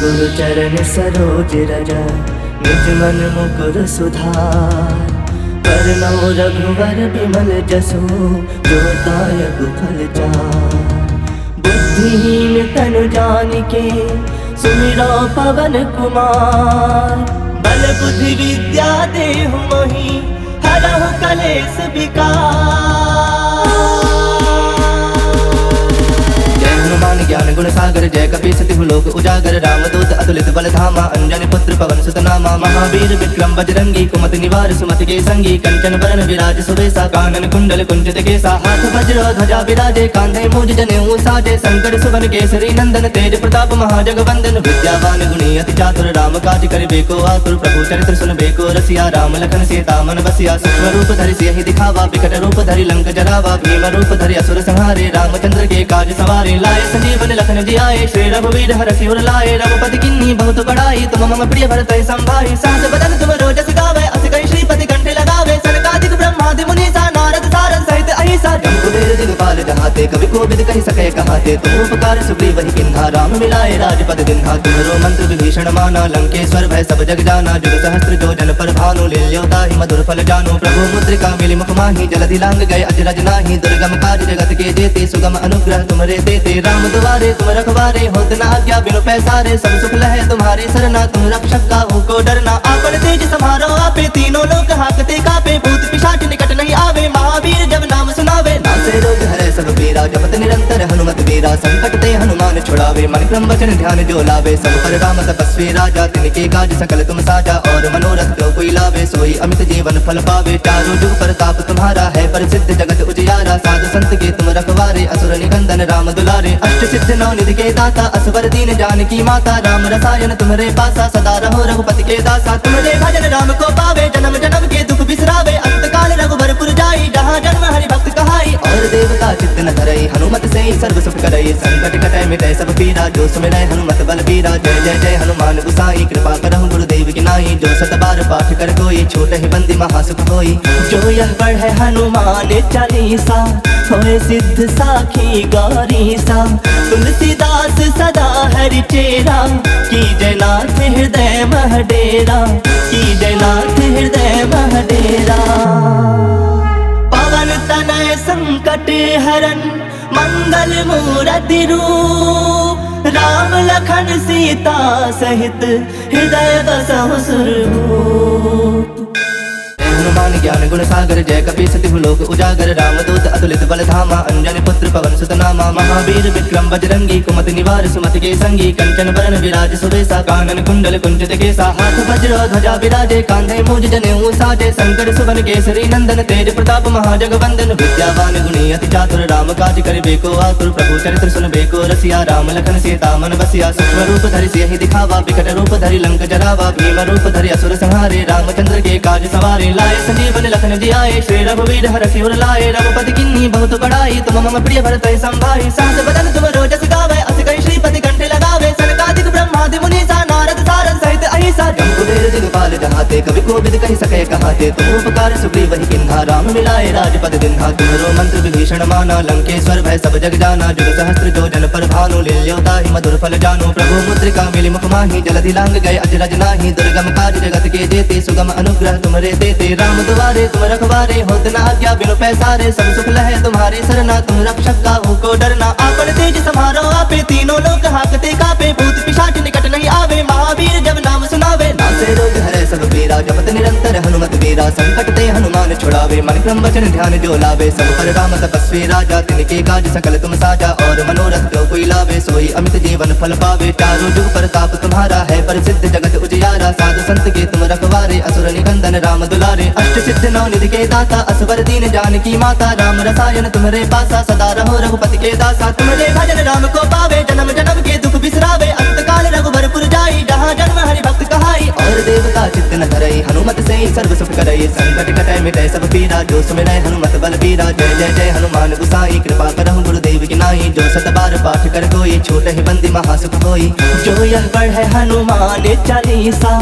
गुरु चरण सरोज रज निज मन मुकुर सुधार। वरनौ रघुवर विमल जसु जो दायक फल चार। बुद्धिहीन तनु जानिके सुमिरो पवन कुमार। बल बुद्धि विद्या देहु मोहि हरहु कलेश विकार। हनुमान ज्ञान गुण सागर जय कपीस तिहु लोक उजागर। रामदूत अतुलित बल धामा अंजनी पुत्र पवन सुत नामा। महावीर विक्रम बजरंगी कुमति निवार सुमति के संगी। कंचन बरन विराज सुबेसा कानन कुंडल कुंचित केसा। हाथ वज्र ध्वजा विराजे कांधे मूज जनेऊ साजे। शंकर सुवन केसरी नंदन तेज प्रताप महाजगवंदन। विद्यावान गुणी अति चातुर राम काज करिबे को आतुर। प्रभु चरित्र सुनबे को रसिया राम लखन सीता मन बसिया। सूक्ष्म रूप धरि सियहि दिखावा विकट रूप धरि लंक जरावा। भीम रूप धरि असुर संहारे रामचंद्र के काज सवारे। लाए संजीवन लखन जियाए श्री रघुवीर हरषि उर लाए। रघुपति किन्ही बहुत बड़ाई तुम मम प्रिय भरतहि संभाई। सहस बदन तुम रोजस गावे अस कहि श्रीपति कंठे लगावे। सनकादिक ब्रह्मादि मुनीसा नारद सारद सहित अहिसा। जम्बुवेर दिगपाल जहाते कवि कोविद कहि सके कहाते। तुम उपकार सुग्रीवहि किन्हा राम मिलाए राजपद दिन्हा। तुम्हरो मंत्र विभीषण माना लंकेश्वर भय सब जग जाना। जुग सहस्त्र जो जन पर भानु लील्योताहि मधुर फल जानो। प्रभु मुद्रिका मिलि मुख माहि जलधि लांग गए अजरज नाही। दुर्गम काज जगत के जेते सुगम अनुग्रह तुमरे देते। राम दुआरे तुम रखवारे होत न आज्ञा बिनु पैसारे। सब सुख लहे तुम्हारी सरना तुम रक्षक काहू को डरना। आपन तेज सम्हारो आपे तीनों लोक हाकते कापे। भूत पिशाच निकट नहीं आवे महावीर जब नाम सुनावे। नासे रोग हरे सब पीरा जपत निरंतर हनुमत वीरा। संकट ते हनुमान छुड़ावे मन क्रम वचन ध्यान जो लावे। सब पर राम तपस्वी राजा तिनके काज सकल तुम साजा। और मनोरथ जो कोई लावे सोई अमित जीवन फल पावे। चारों जुग प्रताप तुम्हारा है प्रसिद्ध जगत उजियारा। साधु संत के तुम रखवारे असुर निकंदन राम दुलारे। अष्ट सिद्ध नौ निधि के दाता असवर दीन जानकी माता। राम रसायन तुम्हारे पासा सदा रहो रघुपति के दासा। तुम्हारे भजन राम को पावे जन्म जन्म के दुख बिसरावे। अंत काल रघुबरपुर जाई जहाँ जन्म हरि भक्त कहाई। और देवता चित्त न धरई हनुमत से सर्व सुख करई। संकट कटै मिटै सब पीरा जो सुमिरै हनुमत बल बीरा। जय जय जय हनुमान गुसाई कृपा करहु गुरुदेव की नाई। जो सत बार पाठ कर कोई छोटहि बंदी महासुख होई। जो यह पढ़े हनुमान चालीसा होए सिद्ध साखी गौरीसा। तुलसीदास सदा हरि चेरा की जयनाथ हृदय मह डेरा। की जयनाथ हृदय मह डेरा। पवन तनय संकट हरन मंगल मूरति रूप। राम लखन सीता सहित हृदय बसहु सुरभूप। हनुमान ज्ञान गुण सागर जय कपीस तिहु लोक उजागर। रामदूत अतुलित बल धामा अंजनी पुत्र पवन सुत नामा। महावीर विक्रम बजरंगी कुमति निवार सुमति के संगी। कंचन बरन विराज सुबेसा कानन कुंडल कुंचित केसा। हाथ वज्र ध्वजा विराजे कांधे मूज जनेऊ साजे। शंकर सुवन केसरी नंदन तेज प्रताप महाजगवंदन। विद्यावान गुणी अति चातुर राम काज करिबे को आतुर। प्रभु चरित्र सुनबे को रसिया राम लखन सीता मन बसिया। सूक्ष्म रूप धरि सियहि दिखावा विकट रूप धरि लंक जरावा। भीम रूप धरि असुर संहारे रामचंद्र के काज सवारे। लाए संजीवन लखन जियाए श्री रघुवीर हरषि उर लाए। रघुपति किन्ही बहुत बड़ाई तुम मम प्रिय भरतहि संभाई। सहस बदन तुम रोजस गावे अस कहि श्रीपति कंठे लगावे। सनकादिक ब्रह्मादि मुनीसा नारद सारद सहित अहिसा। जम्बुवेर दिगपाल जहाते कवि कोविद कहि सके कहाते। तुम उपकार सुग्रीवहि किन्हा राम मिलाए राजपद दिन्हा। तुम्हरो मंत्र विभीषण माना लंकेश्वर भय सब जग जाना। जुग सहस्त्र जो जन पर भानु लील्योताहि मधुर फल जानो। प्रभु मुद्रिका मिलि मुख माहि जलधि लांग गए अजरज नाही। दुर्गम काज जगत के जेते सुगम अनुग्रह तुमरे देते। राम दुआरे तुम रखवारे होत न आज्ञा बिनु पैसारे। सब सुख लहे तुम्हारी सरना तुम रक्षक काहू को डरना। आपन तेज सम्हारो आपे तीनों लोक हाकते कापे। भूत पिशाच निकट नहीं आवे महावीर जब नाम सुनावे। नासे रोग हरे सब पीरा जपत निरंतर हनुमत वीरा। संकट ते हनुमान छुड़ावे मन क्रम वचन ध्यान जो लावे। सब पर राम तपस्वी राजा तिनके काज सकल तुम साजा। और मनोरथ जो कोई लावे सोई अमित जीवन फल पावे। चारों जुग प्रताप तुम्हारा है प्रसिद्ध जगत उजियारा। साधु संत के तुम रखवारे असुर निकंदन राम दुलारे। अष्ट सिद्ध नौ निधि के दाता असवर दीन जानकी माता। राम रसायन तुम्हारे पासा सदा रहो रघुपति के दासा। तुम्हारे भजन राम को पावे जन्म जन्म के दुख बिसरावे। अंत काल रघुबरपुर जाई जहाँ जन्म हरि भक्त कहाई। और देवता चित्त न धरई हनुमत से सर्व सुख करई। संकट कटै मिटै सब पीरा जो सुमिरै हनुमत बल बीरा। जय जय जय हनुमान गुसाई कृपा करहु गुरुदेव की नाई। जो सत बार पाठ कर कोई छोटहि बंदी महासुख होई। जो यह पढ़े हनुमान चालीसा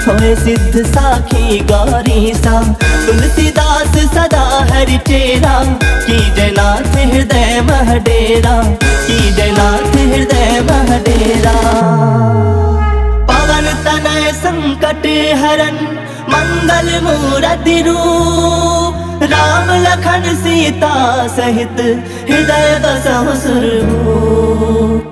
होए सिद्ध साखी गौरीसा। तुलसीदास सदा हरि चेरा की जयनाथ हृदय मह डेरा। की जयनाथ हृदय मह डेरा। संकट हरन मंगल मूर्ति रूप, राम लखन सीता सहित हृदय बसहु सुरभूप।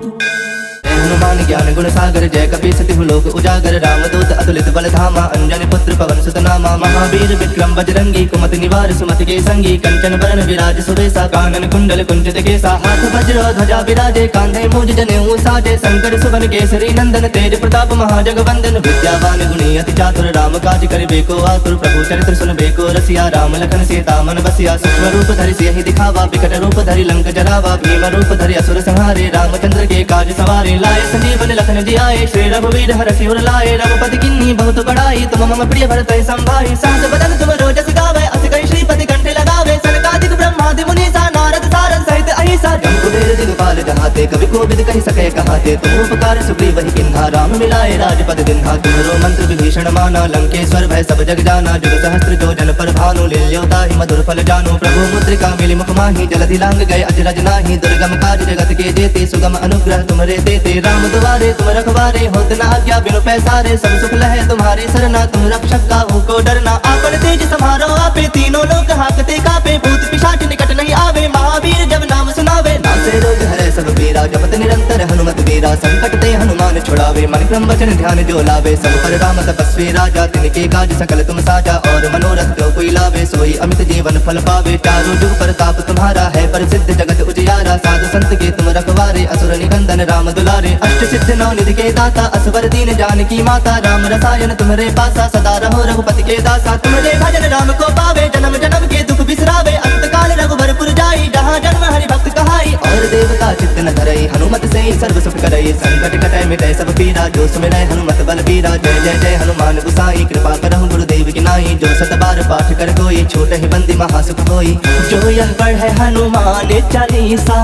हनुमान ज्ञान गुण सागर जय कपीस तिहु लोक उजागर, रामदूत अतुलित बल धामा, अंजनी पुत्र पवन सुत नामा। महावीर विक्रम बजरंगी, कुमति निवार सुमति के संगी, कंचन बरन विराज सुबेसा, कानन कुंडल कुंचित केसा। हाथ वज्र ध्वजा विराजे, कांधे मूज जनेऊ साजे, शंकर सुवन केसरी नंदन, तेज प्रताप महाजगवंदन। विद्यावान गुणी अति चातुर, राम काज करिबे को आतुर, प्रभु चरित्र सुनबे को रसिया। राम लखन सीता मन बसिया, सूक्ष्म रूप धरि सियहि दिखावा, विकट रूप धरि लंक जरावा। भीम रूप धरि असुर संहारे, रामचंद्र के काज सवारे। लाए संजीवन लखन जियाए, श्री रघुवीर हरषि उर लाए। रघुपति किन्ही बहुत बड़ाई, तुम मम प्रिय भरतहि संभाई। सहस बदन तुम रोजस गावे, अस कहि श्रीपति कंठ लगावे। सनकादिक ब्रह्मादि मुनीसा, नारद सारद सहित अहिसा। जम कुबेर दिगपाल जहाते, कवि कोविद कहि सके कहाते। तुम उपकार सुग्रीवहि किन्हा, राम मिलाए राजपद दिन्हा। तुम्हरो मंत्र विभीषण माना, लंकेश्वर भय सब जग जाना। जुग सहस्त्र जो जन पर भानु, लील्योताहि मधुर फल जानु। प्रभु मुद्रिका मिली मुख माहि, जलधि लांग गए अजरज नाही। दुर्गम काज जगत के जेते, सुगम अनुग्रह तुमरे देते। राम दुआरे तुम रखवारे, होत न आज्ञा बिनु पैसारे। सब सुख लहे तुम्हारी सरना, तुम रक्षक काहू को डरना। आपन तेज समारो आपे, तीनों लोक हाकते कापे। भूत पिशाच निकट नहीं आवे, महावीर जब नाम सुनावे। नासे रोग हरै सब पीरा, जपत निरंतर हनुमत वीरा। संकट ते हनुमान छुड़ावे, मन क्रम वचन ध्यान जो लावे। सब पर राम तपस्वी राजा, तिनके काज सकल तुम साजा। और मनोरथ जो कोई लावे, सोई अमित जीवन फल पावे। चारों जुग प्रताप तुम्हारा है, प्रसिद्ध जगत उजियारा। साधु संत के तुम रखवारे, असुर निकंदन राम दुलारे। अष्ट सिद्ध नौ निधि के दाता, असवर दीन जानकी माता। राम रसायन तुम्हारे पासा, सदा रहो रघुपति के दासा। तुम्हारे भजन राम को पावे, जन्म जन्म के दुख बिसरावे। अंत काल रघुबरपुर जाई, जहाँ जन्म हरि भक्त कहाई। और देवता चित्त न धरई, हनुमत से सर्व सुख करई। संकट कटै मिटै सब पीरा, जो सुमिरै हनुमत बल बीरा। जय जय जय हनुमान गुसाई, कृपा करहु गुरुदेव की नाई। जो सत बार पाठ कर कोई, छूटहि बंदी महासुख होई। जो यह पढ़ै हनुमान चालीसा,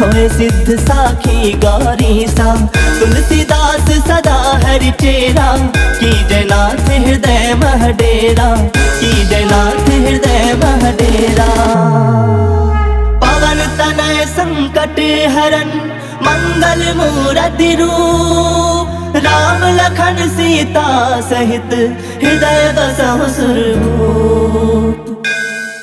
होए सिद्ध साखी गौरीसा। तुलसीदास सदा हरि चेरा, की जयनाथ हृदय मह डेरा। की जयनाथ हृदय मह डेरा। पवन तनय संकट हरन मंगल मूर्ति रूप, राम लखन सीता सहित हृदय बसहु सुरभूप।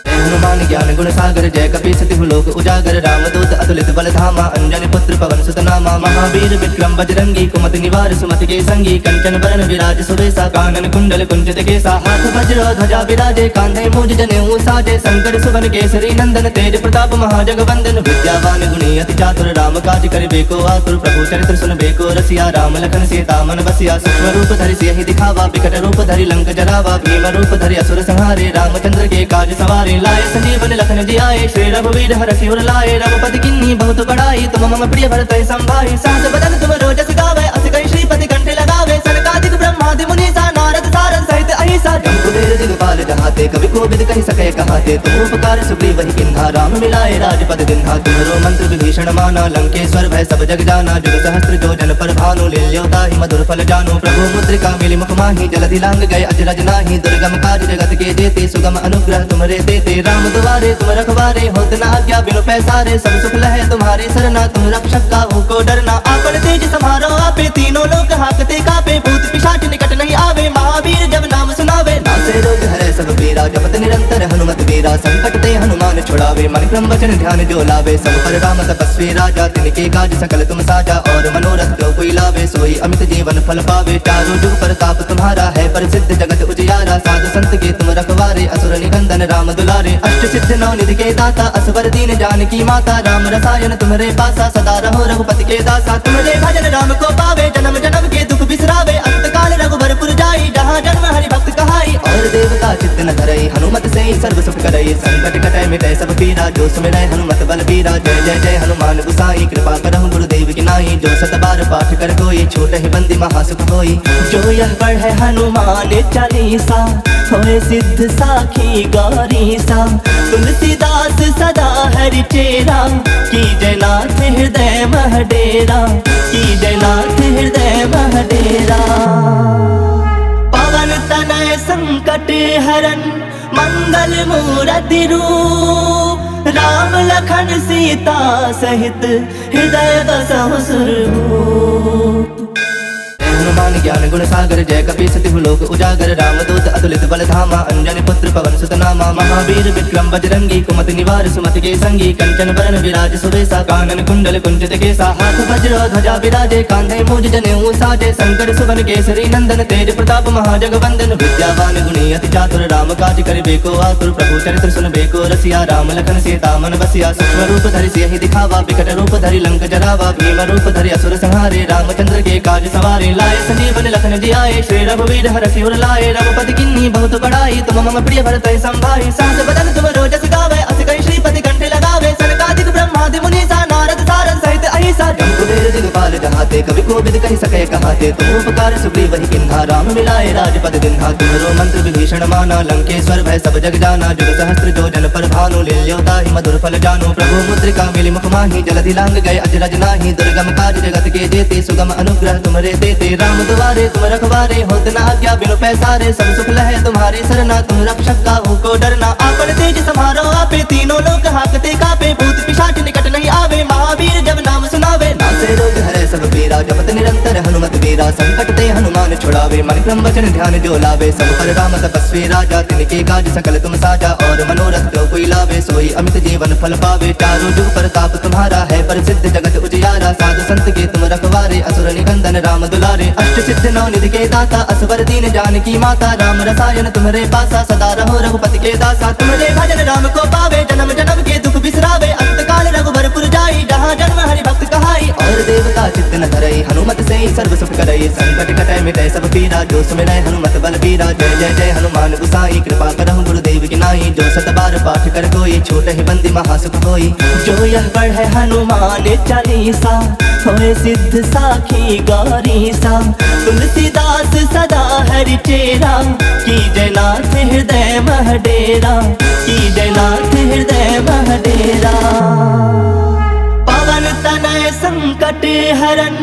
हनुमान ज्ञान गुण सागर जय कपीस तिहु लोक उजागर। रामदूत अतुलित बल धामा, अंजनी पुत्र पवन सुत नामा। महावीर विक्रम बजरंगी, कुमति निवार सुमति के संगी। कंचन बरन विराज सुबेसा, कानन कुंडल कुंचित केसा। हाथ वज्र ध्वजा विराजे, कांधे मूज जनेऊ साजे। शंकर सुवन केसरी नंदन, तेज प्रताप महाजगवंदन। विद्यावान गुणी अति चातुर, राम काज करिबे को आतुर। प्रभु चरित्र सुनबे को रसिया, राम लखन सीता मन बसिया। सूक्ष्म रूप धरि सियहि दिखावा, विकट रूप धरि लंक जरावा। भीम रूप धरि असुर संहारे, रामचंद्र के काज सवारे। लाए संजीवन लखन जियाए, श्री रघुवीर हरषि उर लाए। रघुपति किन्ही बहुत बड़ाई, तुम मम प्रिय भरतहि संभाई। सहस बदन तुम रोजस गावे, अस कहि श्रीपति कंठ लगावे। सनकादिक ब्रह्मादि मुनीसा, नारद सारद सहित अहिसा। जम कुबेर दिगपाल जहाते, कवि कोविद कहि सके कहाते। तुम उपकार सुग्रीवहि किन्हा, राम मिलाए राजपद दिन्हा। तुम्हरो मंत्र विभीषण माना, लंकेश्वर भय सब जग जाना। जुग सहस्त्र जो जन पर भानु, लील्योताहि मधुर फल जानु। प्रभु मुद्रिका मिली मुख माहि, जलधि लांग गए अजरज नाही। दुर्गम काज जगत के जेते, सुगम अनुग्रह तुमरे देते। राम दुआरे तुम रखवारे, होत न आज्ञा बिनु पैसारे। सब सुख लहे तुम्हारी सरना, तुम रक्षक काहू को डरना। आपन तेज समारो आपे, तीनों लोक हाकते कापे। भूत पिशाच निकट नहीं आवे, महावीर जब नाम सुनावे। नासे रोग हरै सब पीरा, जपत निरंतर हनुमत वीरा। संकट ते हनुमान छुड़ावे, मन क्रम वचन ध्यान जो लावे। सब पर राम तपस्वी राजा, तिनके काज सकल तुम साजा। और मनोरथ जो कोई लावे, सोई अमित जीवन फल पावे। चारों जुग प्रताप तुम्हारा है, प्रसिद्ध जगत उजियारा। साधु संत के तुम रखवारे, असुर निकंदन राम दुलारे। अष्ट सिद्ध नौ निधि के दाता, असवर दीन जानकी माता। राम रसायन तुम्हारे पासा, सदा रहो रघुपति के दासा। तुम्हारे भजन राम को पावे, जन्म जन्म के दुख बिसरावे। अंत काल रघुबरपुर जाई, जहाँ जन्म हरि भक्त कहाई। और देवता चित्त न धरई, हनुमत से सर्व सुख करई। संकट कटै मिटै सब पीरा, जो सुमिरै हनुमत बल बीरा। जय जय जय हनुमान गुसाई, कृपा करहु गुरुदेव की नाई। जो सत बार पाठ कर कोई, छूटहि बंदी महासुख होई। जो यह पढ़ै हनुमान चालीसा, होए सिद्ध साखी गौरीसा। तुलसीदास सदा हरि चेरा, की जयनाथ हृदय मह डेरा। की जयनाथ हृदय मह डेरा। पवन तनय संकट हरन मंगल मूर्ति रूप, राम लखन सीता सहित हृदय बसहु सुरभूप। हनुमान ज्ञान गुण सागर जय कपी सति लोक उजागर रामदूत अतुलित बल धामा अंजनी पुत्र पवन सुत नामा महावीर विक्रम बजरंगी कुमति निवार सुमति के संगी कंचन बरन विराज सुबेसा कानन कुंडल कुंचित केसा हाथ वज्र ध्वजा विराजे कांधे मूज जनेऊ साजे शंकर सुवन केसरी नंदन तेज प्रताप महाजगवंदन विद्यावान गुणी अति चातुर राम काज करिबे को आतुर प्रभु चरित्र सुनबे को रसिया राम लखन सीता मन बसिया सूक्ष्म रूप धरि सियहि दिखावा विकट रूप धरि लंक जरावा भीम रूप धरि असुर संहारे रामचंद्र के काज सवारे लाए संजीवन लखन जियाए श्री रघुवीर हरषि उर लाए रघुपति किन्नी बहुत बड़ाई तुम मम प्रिय भरत संभाई सहस बदन तुम रोजस गावे अस कई श्रीपति कंठे लगावे सनकादिक ब्रह्मादि मुनीसा नारद सारद सहित अहिसा जम्बुदेर दिगपाल जहाते कवि कोविद कहि सके कहाते तुम उपकार सुग्रीव वही किन्हा राम मिलाए राजपद दिन्हा तुम्हरो मंत्र विभीषण माना लंकेश्वर भय सब जग जाना जुग सहस्त्र जो जन पर भानु लील्योता ही मधुर फल जानो प्रभु मुद्रिका मिली मुख माही जलधि लांग गए अजरज नाही दुर्गम काज जगत के जेते सुगम अनुग्रह तुम्हारे देते राम दुआरे तुम रखवारे होत न आज्ञा बिनु पैसारे सब सुख लहे तुम्हारी सरना तुम रक्षक काहू को डरना आपन तेज समारो आपे तीनों लोक हाकते कापे भूत पिशाच निकट नहीं आवे महावीर जब नाम सुनावे नासे रोग हरे सब पीरा जपत निरंतर हनुमत वीरा संकट ते हनुमान छुड़ावे मन क्रम वचन ध्यान जो लावे सब पर राम तपस्वी राजा तिनके काज सकल तुम साजा और मनोरथ जो कोई लावे सोई अमित जीवन फल पावे चारों जुग प्रताप तुम्हारा है प्रसिद्ध जगत उजियारा साधु संत के तुम रखवारे असुर निकंदन राम दुलारे अष्ट सिद्ध नौ निधि के दाता असवर दीन जानकी माता राम रसायन तुम्हारे पासा सदा रहो रघुपति के दासा तुम्हारे भजन राम को पावे जन्म जन्म के दुख बिसरावे अंत काल रघुवरपुर जाई जहाँ जन्म हरि भक्त कहाई और देवता चित्त न धरई हनुमत से सर्व सुख करई संकट कटै मिटै सब पीरा जो सुमिरै हनुमत बल बीरा जय जय जय हनुमान गुसाई कृपा करहु गुरुदेव की नाई जो सत बार पाठ कर कोई छूट ही बंदी महासुख होई जो यह पढ़े हनुमान चालीसा होए सिद्ध साखी गौरी सा तुलसीदास सदा हरि चेरा की जयनाथ हृदय मह डेरा की जयनाथ हृदय मह डेरा पवन तनय संकट हरन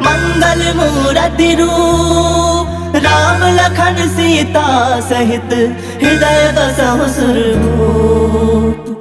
मंगल मूरति रूप राम लखन सीता सहित हृदय बसहु सुरभूप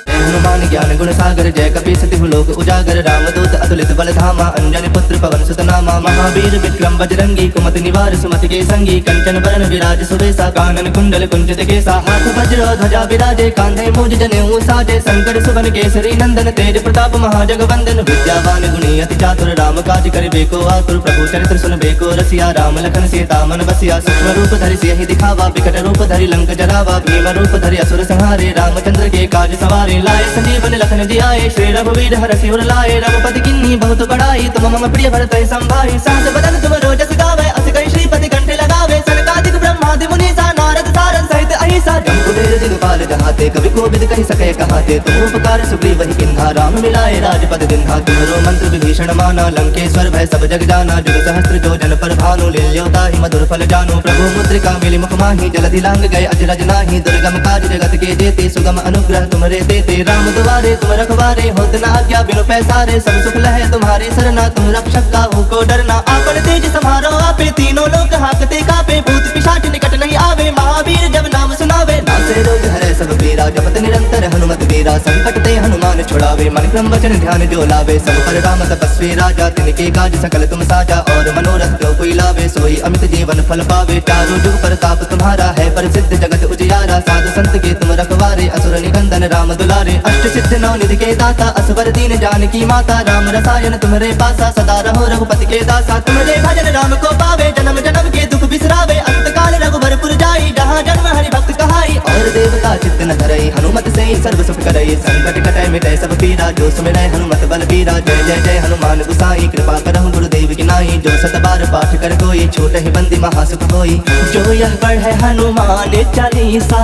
हनुमान ज्ञान गुण सागर जय कपी सति लोक उजागर रामदूत अतुलित बल धामा अंजनी पुत्र पवन सुत नामा महावीर विक्रम बजरंगी कुमति निवार सुमति के संगी कंचन बरन विराज सुबेसा कानन कुंडल कुंचित केसा हाथ वज्र ध्वजा विराजे कांधे मूज जनेऊ साजे शंकर सुवन केसरी नंदन तेज प्रताप महाजगवंदन विद्यावान गुणी अति चातुर राम काज करिबे को आतुर प्रभु चरित्र सुनबे को रसिया राम लखन सीता मन बसिया सूक्ष्म रूप धरि सियहि दिखावा विकट रूप धरि लंक जरावा भीम रूप धरि असुर संहारे रामचंद्र के काज सवारे लाए संजीवन लखन जियाए श्री रघुवीर हरषि उर लाए रघुपति किन्नी बहुत बड़ाई तुम मम प्रिय भरत संभाई सहस बदन तुम रोजस गावे अस कई श्रीपति कंठे लगावे सनकादिक ब्रह्मादि मुनीसा नारद सारद सहित अहिसा जम्बुदेर दिगपाल जहाते कवि कोविद कहि सके कहाते तुम उपकार सुग्रीव वही किन्हा राम मिलाए राजपद दिन्हा तुम्हरो मंत्र विभीषण माना लंकेश्वर भय सब जग जाना जुग सहस्त्र जो जन पर भानु लील्योता ही मधुर फल जानो प्रभु मुद्रिका मिली मुख माही जलधि लांग गए अजरज नाही दुर्गम काज जगत के जेते सुगम अनुग्रह तुम्हारे देते राम दुआरे तुम रखवारे होत न आज्ञा बिनु पैसारे सब सुख लहे तुम्हारी सरना तुम रक्षक काहू को डरना आपन तेज समारो आपे तीनों लोक हाकते कापे भूत पिशाच निकट नहीं आवे महावीर जब नाम सुनावे नासे रोग हरे सब पीरा जपत निरंतर हनुमत वीरा संकट ते हनुमान छुड़ावे मन क्रम वचन ध्यान जो लावे सब पर राम तपस्वी राजा तिनके काज सकल तुम साजा और मनोरथ जो कोई लावे सोई अमित जीवन फल पावे चारों जुग प्रताप तुम्हारा है प्रसिद्ध जगत उजियारा साधु संत के तुम रखवारे असुर निकंदन राम दुलारे अष्ट सिद्ध नौ निधि के दाता असवर दीन जानकी माता राम रसायन तुम्हारे पासा सदा रहो रघुपति के दासा तुम्हारे भजन राम को पावे जन्म जन्म के दुख बिसरावे अंत काल रघुवरपुर जाई जहाँ जन्म हरि भक्त कहाई और देवता चित्त न धरई हनुमत से सर्व सुख करई संकट कटै मिटै सब पीरा जो सुमिरै हनुमत बल बीरा जय जय जय हनुमान गुसाई कृपा करहु गुरुदेव की नाई जो सत बार पाठ कर कोई छूट ही बंदी महासुख होई जो यह पढ़े हनुमान चालीसा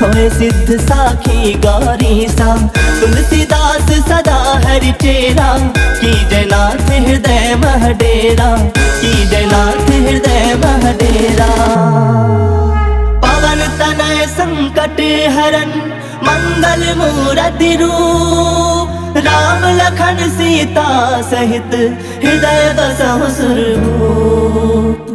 होए सिद्ध साखी गौरी सा तुलसीदास सदा हरि चेरा की जयनाथ हृदय मह डेरा की जयनाथ हृदय मह डेरा पवन तनय संकट हरन मंगल मूरति रूप राम लखन सीता सहित हृदय बसहु सुरभूप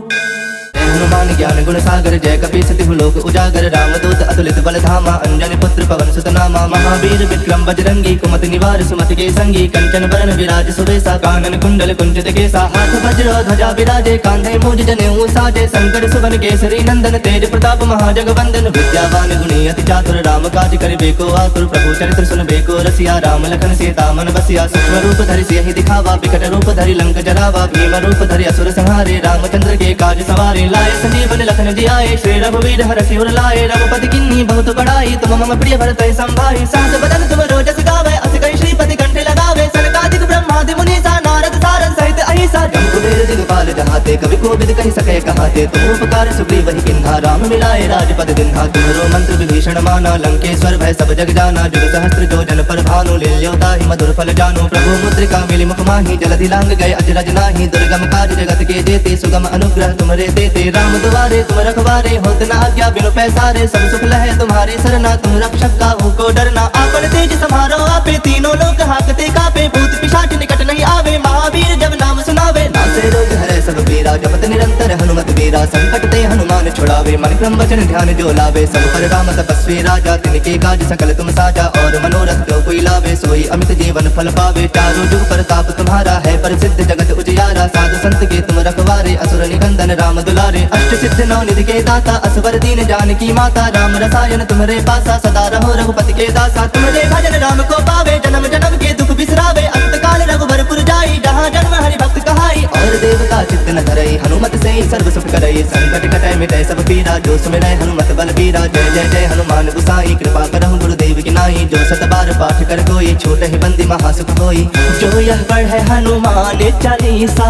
हनुमान ज्ञान गुण सागर जय कपि सतिहु लोक उजागर रामदूत अतुलित बल धामा अंजनी पुत्र पवन सुत नामा महावीर विक्रम बजरंगी कुमति निवार सुमति के संगी कंचन बरन विराज सुबेसा कानन कुंडल कुंचित केसा हाथ वज्र ध्वजा विराजे कांधे मूज जनेऊ साजे शंकर सुवन केसरी नंदन तेज प्रताप महाजगवंदन विद्यावान गुणी अति चातुर राम काज करिबे को आतुर प्रभु चरित्र सुनबे को रसिया राम लखन सीता मन बसिया सूक्ष्म रूप धरि सियहि दिखावा विकट रूप धरि लंक जरावा भीम रूप धरि असुर संहारे रामचंद्र के काज सवारे लाए संजीवन लखन जियाए श्री रघुवीर हरषि उर लाए रघुपति किन्नी बहुत बड़ाई तुम मम प्रिय भरत संभाई सहस बदन तुम रोजस गावे अस कहि श्रीपति कंठे लगावे सनकादिक ब्रह्मादि मुनीसा नारद सारद सहित अहिसा जम्बुवेर दिगपाल जहाते कवि कोविद कहि सके कहाते तुम उपकार सुग्रीव वही किन्हा राम मिलाए राजपद दिन्हा तुम्हरो मंत्र विभीषण माना लंकेश्वर भय सब जग जाना जुग सहस्त्र जो जन पर भानु लील्योता ही मधुर फल जानो प्रभु मुद्रिका मिली मुख माही जलधि लांग गए अजरज नाही दुर्गम काज जगत के जेते सुगम अनुग्रह तुम्हारे देते राम दुआरे तुम रखवारे होत न आज्ञा बिनु पैसारे सब सुख लहे तुम्हारे सरना तुम रक्षक काहू को डरना आपन तेज समारो आपे तीनों लोग हाकते कापे भूत पिशाच निकट नहीं आवे महावीर जब नाम सुनावे नासे रोग हरे सब पीरा जपत निरंतर हनुमत वीरा संकट ते हनुमान छुड़ावे मन क्रम वचन ध्यान जो लावे सब पर राम तपस्वी राजा तिनके काज सकल तुम साजा और मनोरथ जो कोई लावे सोई अमित जीवन फल पावे चारों जुग प्रताप तुम्हारा है प्रसिद्ध जगत उजियारा साधु संत के तुम रखवारे असुर निकंदन राम दुलारे अष्ट सिद्ध नौ निधि के दाता असवर दीन जानकी माता राम रसायन तुम्हारे पासा सदा रहो रघुपति के दासा तुम्हारे भजन राम को पावे जन्म जन्म के दुख बिसरावे अंत काल रघुबरपुर जाई जहाँ जन्म हरि भक्त कहाई और देवता चित्त न धरई हनुमत से सर्व सुख करई संकट कटै मिटै सब पीरा जो सुमिरै हनुमत बल बीरा जय जय जय हनुमान गुसाई कृपा करहु गुरुदेव की नाई जो सत बार पाठ कर कोई छोट ही बंदी महासुख होई जो यह पढ़े हनुमान चालीसा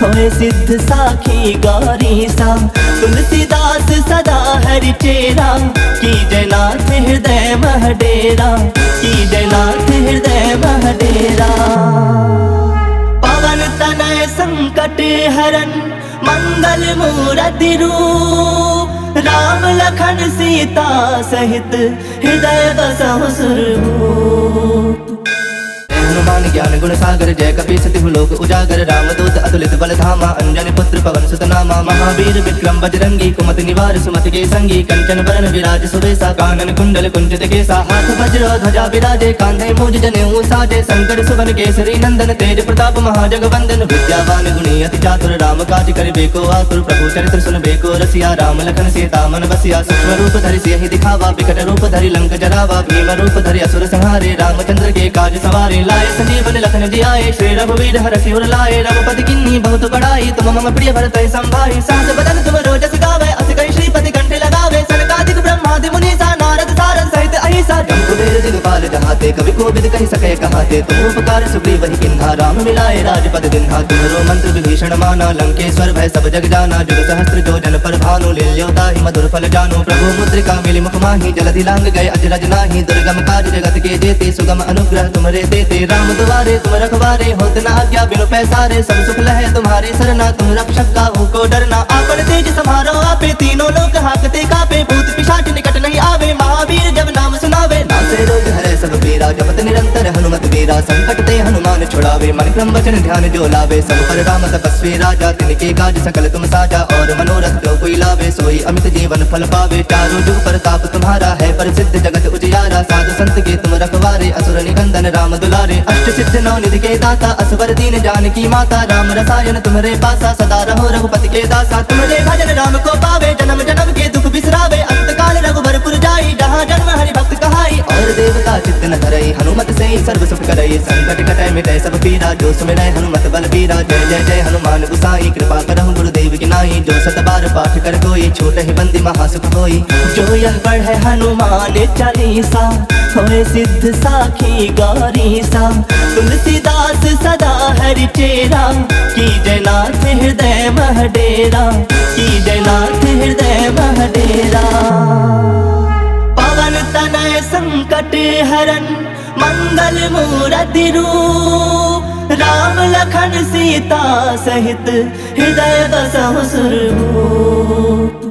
होए सिद्ध साखी गौरीसा तुलसीदास सदा हरि चेरा की जयनाथ हृदय मह डेरा की जयनाथ हृदय मह डेरा पवन तनय संकट हरन मंगल मूरति रूप राम लखन सीता सहित हृदय बसहु सुरभूप हनुमान ज्ञान गुण सागर जय कपि सतिहु लोक उजागर रामदूत अतुलित बल धामा अंजनी पुत्र पवन सुत नामा महावीर विक्रम बजरंगी कुमति निवार सुमति के संगी कंचन बरन विराज सुबेसा कानन कुंडल कुंचित केसा हाथ वज्र ध्वजा विराजे कांधे मूज जनेऊ साजे शंकर सुवन केसरी नंदन तेज प्रताप महाजगवंदन विद्यावान गुणी अति चातुर राम काज करिबे को आतुर प्रभु चरित्र सुनबे को रसिया राम लखन सीता मन बसिया सूक्ष्म रूप धरि सियहि दिखावा विकट रूप धरि लंक जरावा भीम रूप धरि असुर संहारे रामचंद्र के काज सवारे लाए संजीवन लखन जियाए श्री रघुवीर हरषि उर लाए रघुपति किन्नी बहुत बड़ाई तुम मम प्रिय भरत संभाई सहस बदन तुम रोजस गावे अस कहि श्रीपति कंठे लगावे सनकादिक ब्रह्मादि मुनीसा नारद सारद सहित अहिसा जम्बुवेर दिगपाल जहाते कवि कोविद कहि सके कहाते तुम उपकार सुग्रीव वही किन्हा राम मिलाए राजपद दिन्हा तुम्हरो मंत्र विभीषण माना लंकेश्वर भय सब जग जाना जुग सहस्त्र जो जन पर भानु लील्योता ही मधुर फल जानो प्रभु मुद्रिका मिली मुख माही जलधि लांग गए अजरज नाही दुर्गम काज जगत के जेते सुगम अनुग्रह तुम्हारे देते राम दुआरे तुम रखवारे होत न आज्ञा बिनु पैसारे सब सुख लहे तुम्हारे सरना तुम रक्षक काहू को डरना आपन तेज समारो आपे तीनों लोग हाकते कापे भूत पिशाच निकट नहीं आवे महावीर जब नाम सुनावे नासे रोग हरे सब पीरा जपत निरंतर हनुमत वीरा संकट ते हनुमान छुड़ावे मन क्रम वचन ध्यान जो लावे सब पर राम तपस्वी राजा तिनके काज सकल तुम साजा और मनोरथ जो कोई लावे सोई अमित जीवन फल पावे चारों जुग प्रताप तुम्हारा है प्रसिद्ध जगत उजियारा साधु संत के तुम रखवारे असुर निकंदन राम दुलारे अष्ट सिद्ध नौ निधि के दाता असवर दीन जानकी माता राम रसायन तुम्हारे पासा सदा रहो रघुपति के दासा तुम्हारे भजन राम को पावे जन्म जन्म के दुख बिसरावे अंत काल रघुबरपुर जाई जहाँ जन्म हरि भक्त कहाई और देवता चित्त न धरई हनुमत से सर्व सुख करई संकट कटै मिटै सब पीरा जो सुमिरै हनुमत बल बीरा जय जय जय हनुमान गुसाई कृपा करहु गुरुदेव की नाई जो सत बार पाठ कर कोई छोट ही बंदी महासुख होई जो यह पढ़े हनुमान चालीसा होए सिद्ध साखी गौरीसा तुलसीदास सदा हरि चेरा की जयनाथ हृदय मह डेरा की जयनाथ हृदय मह डेरा पवन तनय संकट हरन मंगल मूरति रूप राम लखन सीता सहित हृदय बसहु सुरभूप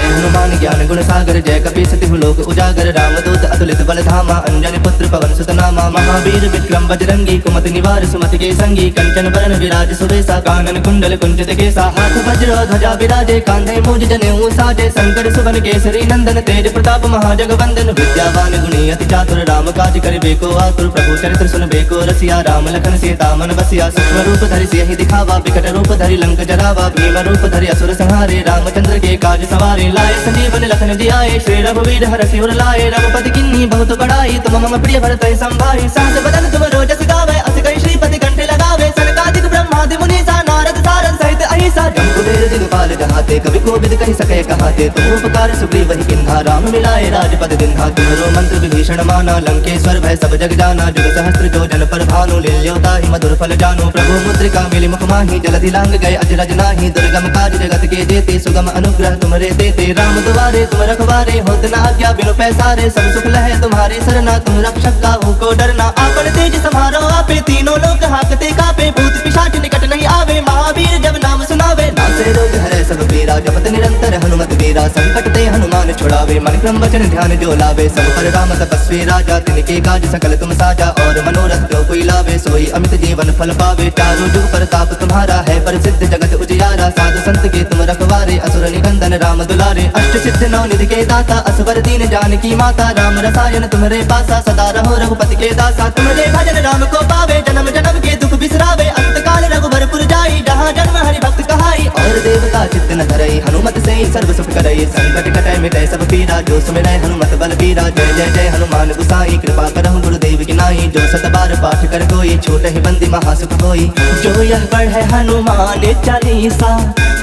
हनुमान ज्ञान गुण सागर जय कपि सतिहु लोक उजागर रामदूत अतुलित बल धामा अंजनी पुत्र पवन सुत नामा महावीर विक्रम बजरंगी कुमति निवार सुमति के संगी कंचन बरन विराज सुबेसा कानन कुंडल कुंचित केसा हाथ वज्र ध्वजा विराजे कांधे मूज जनेऊ साजे शंकर सुवन केसरी नंदन तेज प्रताप महाजगवंदन विद्यावान गुणी अति चातुर राम काज करिबे को आतुर प्रभु चरित्र सुनबे को रसिया राम लखन सीता मन बसिया सूक्ष्म रूप धरि सियहि दिखावा विकट रूप धरि लंक जरावा भीम रूप धरि असुर संहारे रामचंद्र के काज सवारे लाए संजीवन लखन जियाए श्री रघुवीर हर सिर लाए रघुपति किन्नी बहुत बड़ाई तुम मम प्रिय भरत संभाई सहस बदन तुम रोजस गावे अस कहि श्रीपति कंठे लगावे सनकादिक ब्रह्मादि मुनीसा नारद सारद सहित अहिसा जम्बुवेर दिगपाल जहाते कवि कोविद कहि सके कहाते तुम उपकार सुग्रीव ही किन्हा राम मिलाए राजपद दिन्हा तुम्हारो मंत्र विभीषण माना लंकेश्वर भय सब जग जाना जुग सहस्त्र जो जन पर भानु लील्योता ही मधुर फल जानो प्रभु मुद्रिका मिली मुख माही जलधि लांग गए अजरज नाही दुर्गम काज जगत के जेते सुगम अनुग्रह तुमरे देते राम दुआरे तुम रखवारे होत न आज्ञा बिनु पैसारे सब सुख लहे तुम्हारे सरना तुम रक्षक काहू को डरना आपन तेज समारो आपे तीनों लोक हाकते कापे भूत पिशाच निकट नहीं आवे महावीर जब नाम सुनावे नासे रोग हरे सब पीरा जपत निरंतर हनुमत वीरा संकट ते हनुमान छुड़ावे मन क्रम वचन ध्यान जो लावे सब पर राम तपस्वी राजा तिनके काज सकल तुम साजा और मनोरथ जो कोई लावे सोई अमित जीवन फल पावे चारों जुग प्रताप तुम्हारा है प्रसिद्ध जगत उजियारा साधु संत के तुम रखवारे असुर निकंदन राम दुलारे अष्ट सिद्ध नौ निधि के दाता असवर दीन जानकी माता राम रसायन तुम्हारे पासा सदा रहो रघुपति के दासा तुम्हारे भजन राम को पावे जन्म जन्म के दुख बिसरावे अंत काल रघुबरपुर जाई जहाँ जन्म हरि भक्त कहाई और देवता चित्त न धरई हनुमत से सर्व सुख करई संकट कटै मिटै सब पीरा जो सुमिरै हनुमत बल बीरा जय जय जय हनुमान गुसाई कृपा करहु गुरुदेव की नाई जो सत बार पाठ कर कोई छोट ही बंदी महासुख होई जो यह पढ़े हनुमान चालीसा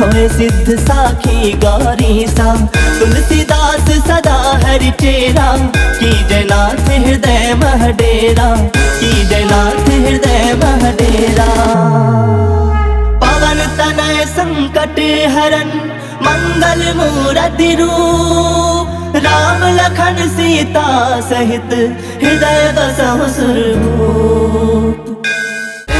होए सिद्ध साखी गौरीसा तुलसीदास सदा हरि चेरा की जयनाथ हृदय महडेरा की जयनाथ हृदय महडेरा पवन तनय संकट हरन मंगल मूरति रूप राम लखन सीता सहित हृदय बसहु सुरभूप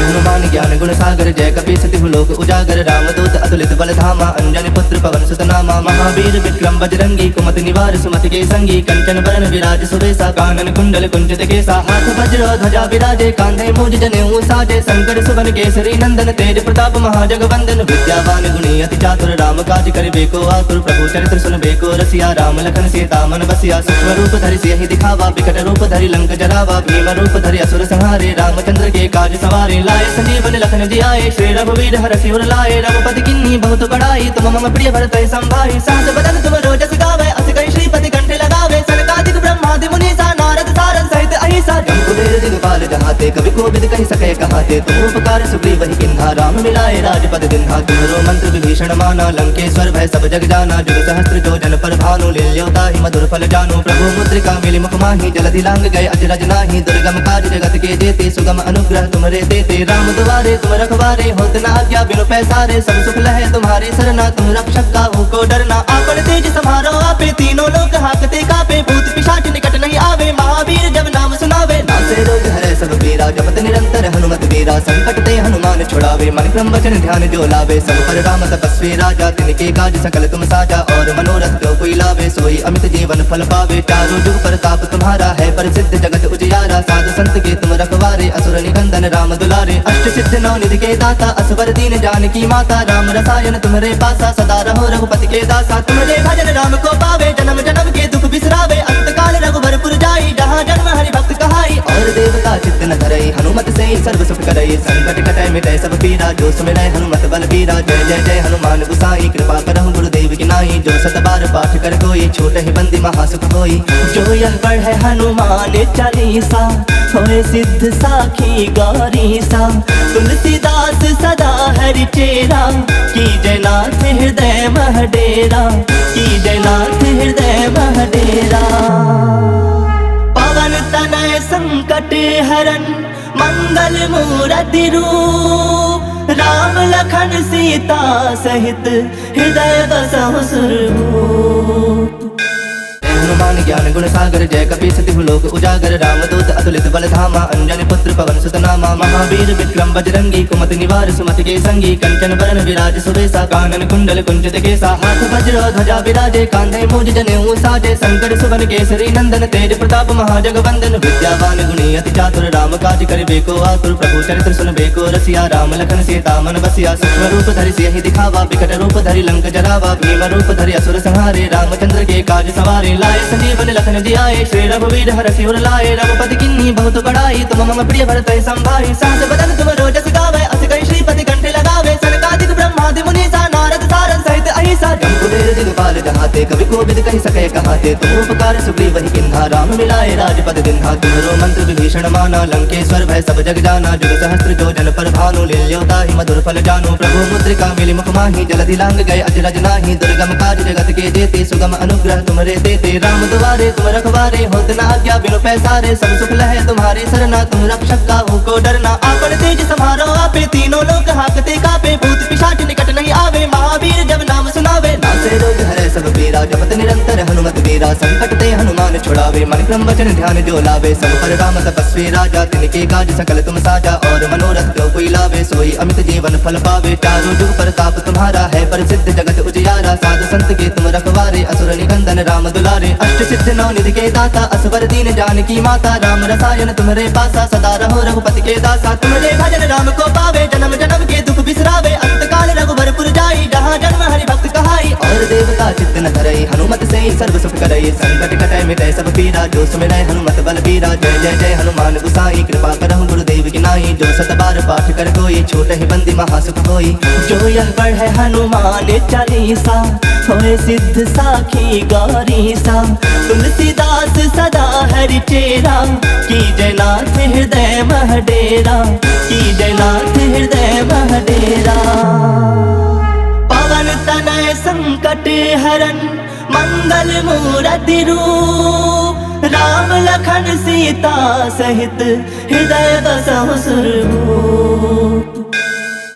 हनुमान ज्ञान गुण सागर जय कपि सतिहु लोक उजागर रामदूत अतुलित बल धामा अंजनी पुत्र पवन सुत नामा महावीर विक्रम बजरंगी कुमति निवार सुमति के संगी कंचन बरन विराज सुबेसा कानन कुंडल कुंचित केसा हाथ वज्र ध्वजा विराजे कांधे मूज जनेऊ साजे शंकर सुवन केसरी नंदन तेज प्रताप महाजगवंदन विद्यावान गुणी अति चातुर राम काज करिबे को आतुर प्रभु चरित्र सुनबे को रसिया राम लखन सीता मन बसिया सूक्ष्म रूप धरि सियहि दिखावा विकट रूप धरि लंक जरावा भीम रूप धरि असुर संहारे रामचंद्र के काज सवारे लाए संजीवन लखन जियाए श्री रघुवीर हर सिर लाए रघुपति किन्नी बहुत बड़ाई तुम मम प्रिय भरत संभाई सहस बदन तुम रोजस गावे अस कहि श्रीपति कंठे लगावे सनकादिक ब्रह्मादि मुनीसा नारद सारद सहित अहिसा जम्बुवेर दिगपाल जहाते कवि कोविद कहि सके कहाते तुम उपकार सुग्रीव ही किन्हा राम मिलाए राजपद दिन्हा तुम्हारो मंत्र विभीषण माना लंकेश्वर भय सब जग जाना जुग सहस्त्र जो जन पर भानु लील्योता ही मधुर फल जानो प्रभु मुद्रिका मिली मुख माही जलधि लांग गए अजरज नाही दुर्गम काज जगत के जेते सुगम अनुग्रह तुमरे देते राम दुआरे तुम रखवारे होत न आज्ञा बिनु पैसारे सब सुख लहे तुम्हारे सरना तुम रक्षक काहू को डरना आपन तेज समारो आपे तीनों लोक हाकते कापे भूत पिशाच निकट नहीं आवे महावीर जब नाम सुनावे नासे रोग हरे सब पीरा जपत निरंतर हनुमत वीरा संकट ते हनुमान छुड़ावे मन क्रम वचन ध्यान जो लावे सब पर राम तपस्वी राजा तिनके काज सकल तुम साजा और मनोरथ जो कोई लावे सोई अमित जीवन फल पावे चारों जुग प्रताप तुम्हारा है प्रसिद्ध जगत उजियारा साधु संत के तुम रखवारे असुर निकंदन राम दुलारे अष्ट सिद्ध नौ निधि के दाता असवर दीन जानकी माता राम रसायन तुम्हारे पासा सदा रहो रघुपति के दासा तुम्हारे भजन राम को पावे जन्म जन्म के दुख बिसरावे अंत काल रघुबरपुर जाई जहाँ जन्म हरि भक्त कहाई और देवता चित्त न धरई हनुमत से सर्व सुख करई संकट कटै मिटै सब पीरा जो सुमिरै हनुमत बल बीरा जय जय जय हनुमान गुसाई कृपा करहु गुरुदेव की नाई जो सत बार पाठ कर कोई छोट ही बंदी महासुख होई जो यह पढ़े हनुमान चालीसा होए सिद्ध साखी गौरीसा तुलसीदास सदा हरि चेरा की जयनाथ हृदय महडेरा की जयनाथ हृदय महडेरा पवन तनय संकट हरन मंगल मूरति रूप राम लखन सीता सहित हृदय बसहु सुरभूप हनुमान ज्ञान गुण सागर जय कपी सतिहु लोक उजागर रामदूत अतुलित बल धामा अंजनी पुत्र पवन सुत नामा महावीर विक्रम बजरंगी कुमति निवार सुमति के संगी कंचन बरन विराज सुबेसा कानन कुंडल कुंचित केसा हाथ वज्र ध्वजा विराजे कांधे मूज जनेऊ साजे शंकर सुवन केसरी नंदन तेज प्रताप महाजगवंदन विद्यावान गुणी अति चातुर राम काज करिबे को आतुर प्रभु चरित्र सुनबे को रसिया राम लखन सीता मन बसिया सूक्ष्म रूप धरि सियहि दिखावा विकट रूप धरि लंक जरावा भीम रूप धरि असुर संहारे रामचंद्र के काज सवारे लाए संजीवन लखन जियाए श्री रघुवीर हरषि उर लाए रघुपति किन्ही बहुत बड़ाई तुम मम प्रिय भरत संभाई सहस बदन तुम रोजस गावे अस कहि श्रीपति कंठे लगावे सनकादिक ब्रह्मादि मुनीसा नारद सारद सहित अहिसा जम्बुदेर दिगपाल जहाते कवि कोविद कहि सके कहाते तुम उपकार सुग्रीवहि किन्हा राम मिलाए राजपद दिन्हा तुम्हरो मंत्र विभीषण माना लंकेश्वर भय सब जग जाना जुग सहस्त्र जो जन पर भानु लील्योताहि मधुर फल जानु प्रभु मुद्रिका मिलि मुख माहि जलधि लांग गए अजरज नाही दुर्गम काज जगत के जेते सुगम अनुग्रह तुमरे देते राम दुआरे तुम रखवारे होत न आज्ञा बिनु पैसारे सब सुख लहे तुम्हारे सरना तुम रक्षक काहू को डरना आपन तेज समारो आपे तीनों लोक हाकते कापे भूत पिशाच निकट नहीं आवे महावीर जब नाम सुनावे नासे रोग हरे सब पीरा जपत निरंतर हनुमत वीरा संकट ते हनुमान छुड़ावे मन क्रम वचन ध्यान जो लावे सब पर राम तपस्वी राजा तिनके काज सकल तुम साजा और मनोरथ जो कोई लावे सोई अमित जीवन फल पावे चारों जुग प्रताप तुम्हारा है प्रसिद्ध जगत उजियारा साधु संत के तुम रखवारे असुर निकंदन राम दुलारे अष्ट सिद्ध नौ निधि के दाता असवर दीन जानकी माता राम रसायन तुम्हारे पासा सदा रहो रघुपति के दासा तुम्हारे भजन राम को पावे जन्म जन्म के दुख बिसरावे अंत काल रघुबरपुर जाई जहाँ जन्म हरि भक्त कहाई और देवता चित्त न धरई हनुमत से सर्व सुख करई संकट कटै मिटै सब पीरा जो सुमिरै हनुमत बल बीरा जय जय जय हनुमान गुसाई कृपा करहु गुरुदेव की नाई जो सत बार पाठ कर कोई छोट ही बंदी महासुख होई जो यह पढ़े हनुमान चालीसा होए सिद्ध साखी गौरीसा तुलसीदास सदा हरि चेरा की जयनाथ हृदय मह डेरा की जयनाथ हृदय मह डेरा पवन तनय संकट हरन मंगल मूरति रूप राम लखन सीता सहित हृदय बसहु सुरभूप।